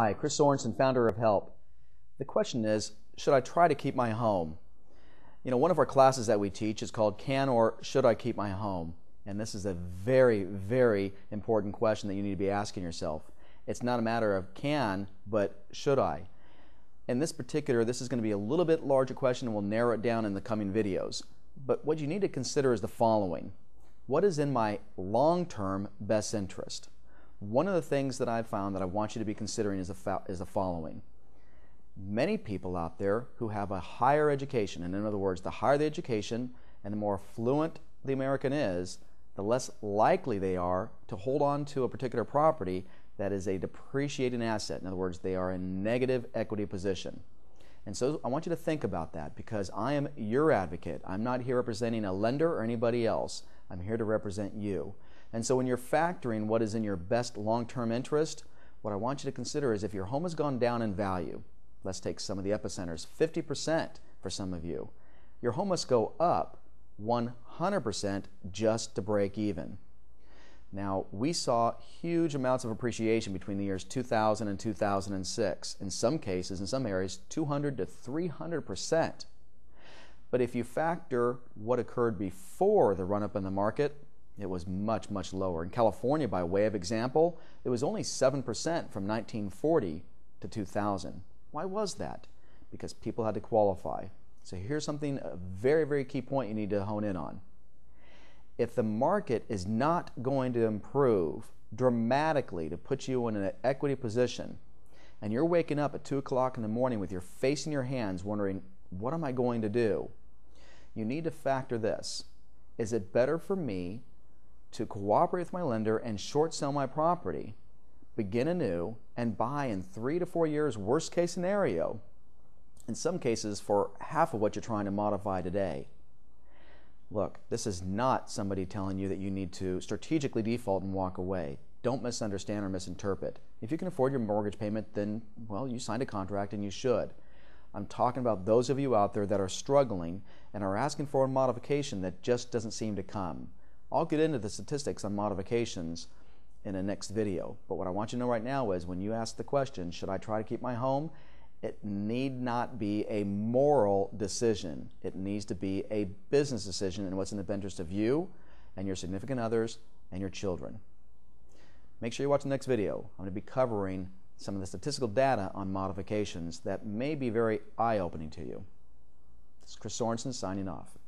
Hi, Chris Sorensen, founder of Help. The question is, should I try to keep my home? You know, one of our classes that we teach is called Can or Should I Keep My Home? And this is a very, very important question that you need to be asking yourself. It's not a matter of can, but should I? In this particular, this is going to be a little bit larger question and we'll narrow it down in the coming videos. But what you need to consider is the following. What is in my long-term best interest? One of the things that I've found that I want you to be considering is the following. Many people out there who have a higher education, and in other words, the higher the education and the more affluent the American is, the less likely they are to hold on to a particular property that is a depreciating asset. In other words, they are in negative equity position. And so I want you to think about that because I am your advocate. I'm not here representing a lender or anybody else. I'm here to represent you. And so when you're factoring what is in your best long-term interest, what I want you to consider is if your home has gone down in value, let's take some of the epicenters, 50% for some of you, your home must go up 100% just to break even. Now, we saw huge amounts of appreciation between the years 2000 and 2006. In some cases, in some areas, 200 to 300%. But if you factor what occurred before the run-up in the market, it was much, much lower. In California, by way of example, it was only 7% from 1940 to 2000. Why was that? Because people had to qualify. So here's something, a very, very key point you need to hone in on. If the market is not going to improve dramatically to put you in an equity position, and you're waking up at 2 o'clock in the morning with your face in your hands wondering, what am I going to do? You need to factor this. Is it better for me to cooperate with my lender and short sell my property, begin anew, and buy in 3 to 4 years, worst case scenario, in some cases for half of what you're trying to modify today? Look, this is not somebody telling you that you need to strategically default and walk away. Don't misunderstand or misinterpret. If you can afford your mortgage payment, then, well, you signed a contract and you should. I'm talking about those of you out there that are struggling and are asking for a modification that just doesn't seem to come. I'll get into the statistics on modifications in the next video, but what I want you to know right now is when you ask the question, should I try to keep my home? It need not be a moral decision. It needs to be a business decision and what's in the best interest of you and your significant others and your children. Make sure you watch the next video. I'm going to be covering some of the statistical data on modifications that may be very eye-opening to you. This is Chris Sorensen signing off.